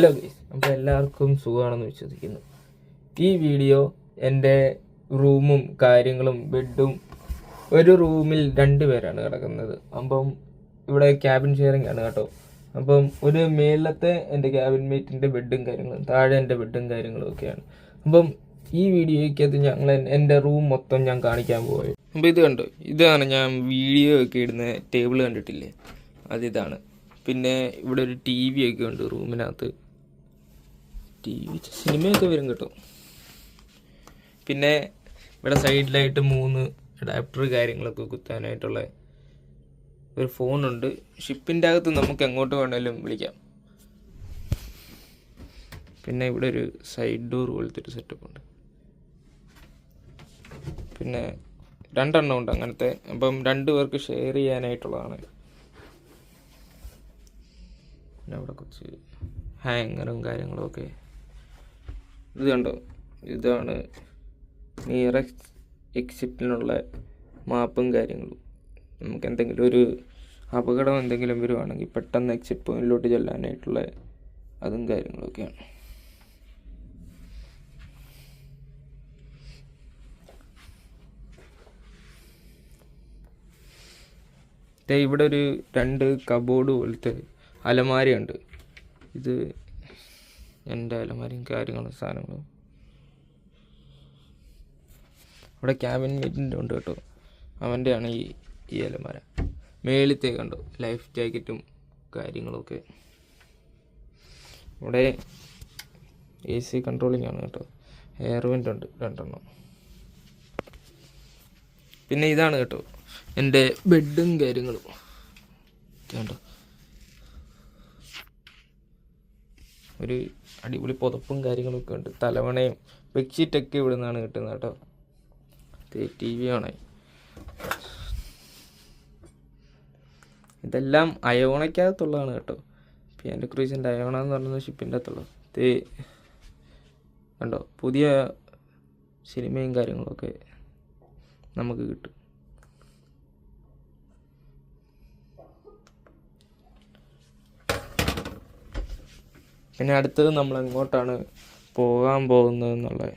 Hello guys, അപ്പോൾ എല്ലാവർക്കും സുഖമാണെന്ന് വിശ്വസിക്കുന്നു. ഈ വീഡിയോ എൻ്റെ റൂമും കാര്യങ്ങളും ബെഡും, ഒരു റൂമിൽ 2 പേരാണ് കിടക്കുന്നത്. അപ്പം ഇവിടെ ക്യാബിൻ ഷെയറിംഗ് ആണ് കേട്ടോ. അപ്പം ഒരു മേലത്തെ എൻ്റെ ക്യാബിൻ മേറ്റിൻ്റെ ബെഡും കാര്യങ്ങളും, താഴെ എൻ്റെ ബെഡും കാര്യങ്ങളും ഒക്കെയാണ്. അപ്പം ഈ വീഡിയോയ്ക്കകത്ത് ഞങ്ങൾ എൻ്റെ റൂം മൊത്തം ഞാൻ കാണിക്കാൻ പോയി. അപ്പോൾ ഇത് കണ്ടോ, ഇതാണ് ഞാൻ വീഡിയോ ഒക്കെ ഇടുന്ന ടേബിൾ കണ്ടിട്ടില്ലേ, അതിതാണ്. പിന്നെ ഇവിടെ ഒരു ടി വി ഒക്കെ ഉണ്ട് റൂമിനകത്ത്. സിനിമയൊക്കെ വരും കേട്ടോ. പിന്നെ ഇവിടെ സൈഡിലായിട്ട് 3 അഡാപ്റ്റർ കാര്യങ്ങളൊക്കെ കുത്താനായിട്ടുള്ള ഒരു ഫോണുണ്ട്. ഷിപ്പിൻ്റെ അകത്ത് നമുക്ക് എങ്ങോട്ട് വേണമെങ്കിലും വിളിക്കാം. പിന്നെ ഇവിടെ ഒരു സൈഡ് ഡോർ പോലത്തെ ഒരു സെറ്റപ്പ് ഉണ്ട്. പിന്നെ 2 എണ്ണം ഉണ്ട് അങ്ങനത്തെ. അപ്പം 2 പേർക്ക് ഷെയർ ചെയ്യാനായിട്ടുള്ളതാണ്. പിന്നെ അവിടെ കുറച്ച് ഹാങ്ങറും കാര്യങ്ങളും ഒക്കെ. ഇത് കണ്ടോ, ഇതാണ് നിയറസ്റ്റ് എക്സിറ്റിനുള്ള മാപ്പും കാര്യങ്ങളും. നമുക്ക് എന്തെങ്കിലും ഒരു അപകടം എന്തെങ്കിലും വരുവാണെങ്കിൽ പെട്ടെന്ന് എക്സിറ്റ് പോയിന്റിലോട്ട് ചെല്ലാനായിട്ടുള്ള അതും കാര്യങ്ങളൊക്കെയാണ്. ഇവിടെ ഒരു 2 കബോർഡ് പോലത്തെ അലമാരയുണ്ട്. ഇത് എൻ്റെ അലമാരയും കാര്യങ്ങളും സാധനങ്ങളും. അവിടെ ക്യാബിൻ മേറ്റിൻ്റെ ഉണ്ട് കേട്ടോ, അവൻ്റെയാണ് ഈ അലമാര. മേളിലത്തെ കണ്ടോ, ലൈഫ് ജാക്കറ്റും കാര്യങ്ങളൊക്കെ. ഇവിടെ AC കൺട്രോളിംഗ് ആണ് കേട്ടോ. എയർ വെൻ്റ് ഉണ്ട് 2 എണ്ണം. പിന്നെ ഇതാണ് കേട്ടോ എൻ്റെ ബെഡും കാര്യങ്ങളും കണ്ടോ. ഒരു അടിപൊളി പുതപ്പും കാര്യങ്ങളൊക്കെ ഉണ്ട്. തലവണയും ബെഡ്ഷീറ്റൊക്കെ ഇവിടെ നിന്നാണ് കിട്ടുന്നത് കേട്ടോ. TV ആണ്. ഇതെല്ലാം അയോണയ്ക്കകത്തുള്ളതാണ് കേട്ടോ. പിയാനോ ക്രൂസിൻ്റെ അയോണ എന്ന് പറയുന്നത് ഷിപ്പിൻ്റെ അകത്തുള്ളത്. കണ്ടോ, പുതിയ സിനിമയും കാര്യങ്ങളൊക്കെ നമുക്ക് കിട്ടും. പിന്നെ അടുത്തത് നമ്മൾ എങ്ങോട്ടാണ് പോകാൻ പോകുന്നത് എന്നുള്ളത്.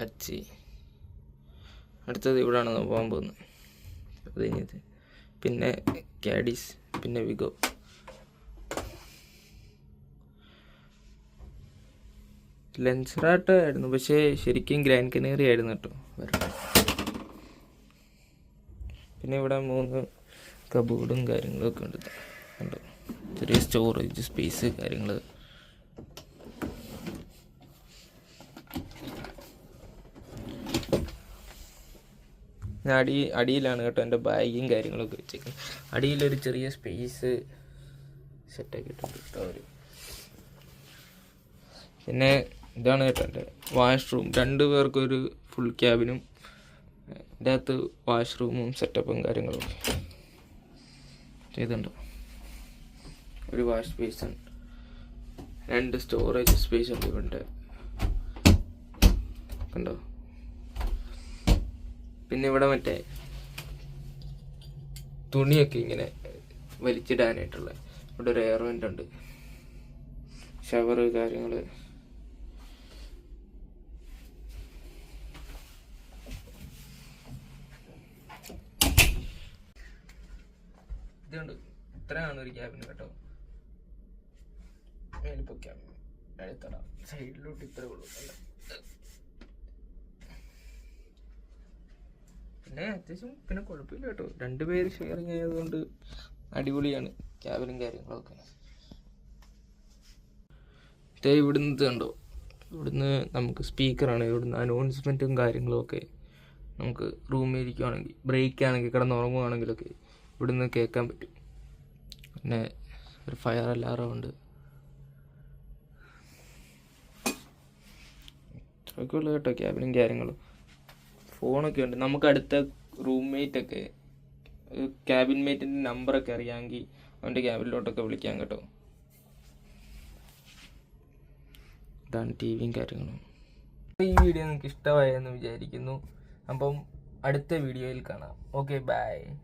അച്ചി അടുത്തത് ഇവിടെയാണ് നമ്മൾ പോകാൻ പോകുന്നത്. അത് കഴിഞ്ഞത് പിന്നെ കാഡീസ്, പിന്നെ വിഗോ. ലെൻസറാട്ട് ആയിരുന്നു, പക്ഷേ ശരിക്കും ഗ്രാൻഡ് കനേറി ആയിരുന്നു കേട്ടോ. പിന്നെ ഇവിടെ 3 കബോർഡും കാര്യങ്ങളൊക്കെ ഉണ്ട് കണ്ടോ. ചെറിയ സ്റ്റോറേജ് സ്പേസ് കാര്യങ്ങൾ. ഞാൻ അടിയിലാണ് കേട്ടോ എൻ്റെ ബാഗും കാര്യങ്ങളൊക്കെ വെച്ചേക്കുന്നത്. അടിയിലൊരു ചെറിയ സ്പേസ് സെറ്റാക്കിയിട്ടുണ്ട് കേട്ടോ അവർ. പിന്നെ ഇതാണ് കേട്ടോ എൻ്റെ വാഷ്റൂം. 2 പേർക്കൊരു ഫുൾ ക്യാബിനും ഇതിൻ്റെ അകത്ത് വാഷ്റൂമും സെറ്റപ്പും കാര്യങ്ങളും ചെയ്തിട്ടുണ്ട്. ഒരു വാഷ് ബേസിൻ, 2 സ്റ്റോറേജ് സ്പേസ് ഉണ്ട് ഇവിടെ കണ്ടോ. പിന്നെ ഇവിടെ മറ്റേ തുണിയൊക്കെ ഇങ്ങനെ വലിച്ചിടാനായിട്ടുള്ള ഇവിടെ ഒരു എയർ വെൻ്റ് ഉണ്ട്. ഷവർ കാര്യങ്ങൾ. ഇതുണ്ട്, ഇത്രയാണ് ഒരു ക്യാബിന് കേട്ടോ. മേലിപ്പോ ക്യാബിൻ അടുത്തട സൈഡിലോട്ട് ഇത്രേ ഉള്ളൂ. പിന്നെ അത്യാവശ്യം പിന്നെ കുഴപ്പമില്ല കേട്ടോ. 2 പേര് ഷെയറിങ് ആയതുകൊണ്ട് അടിപൊളിയാണ് ക്യാബിനും കാര്യങ്ങളൊക്കെ. ഇവിടുന്ന് കണ്ടോ, ഇവിടുന്ന് നമുക്ക് സ്പീക്കറാണ്. ഇവിടുന്ന് അനൗൺസ്മെൻറ്റും കാര്യങ്ങളുമൊക്കെ നമുക്ക് റൂമിൽ ഇരിക്കുവാണെങ്കിൽ, ബ്രേക്ക് ആണെങ്കിൽ, കിടന്നുറങ്ങുവാണെങ്കിലൊക്കെ ഇവിടുന്ന് കേൾക്കാൻ പറ്റും. പിന്നെ ഒരു ഫയർ അലാറം ഉണ്ട്. ഇത്രയൊക്കെ ഉള്ളു കേട്ടോ ക്യാബിനും കാര്യങ്ങളും. ഫോണൊക്കെ ഉണ്ട്. നമുക്ക് അടുത്ത റൂംമേറ്റൊക്കെ ക്യാബിൻ മേറ്റിൻ്റെ നമ്പറൊക്കെ അറിയാമെങ്കിൽ അവൻ്റെ ക്യാബിനിലോട്ടൊക്കെ വിളിക്കാം കേട്ടോ. ഇതാണ് TVയും കാര്യങ്ങളും. ഈ വീഡിയോ നിങ്ങൾക്ക് ഇഷ്ടമായെന്ന് വിചാരിക്കുന്നു. അപ്പം അടുത്ത വീഡിയോയിൽ കാണാം. Okay, by.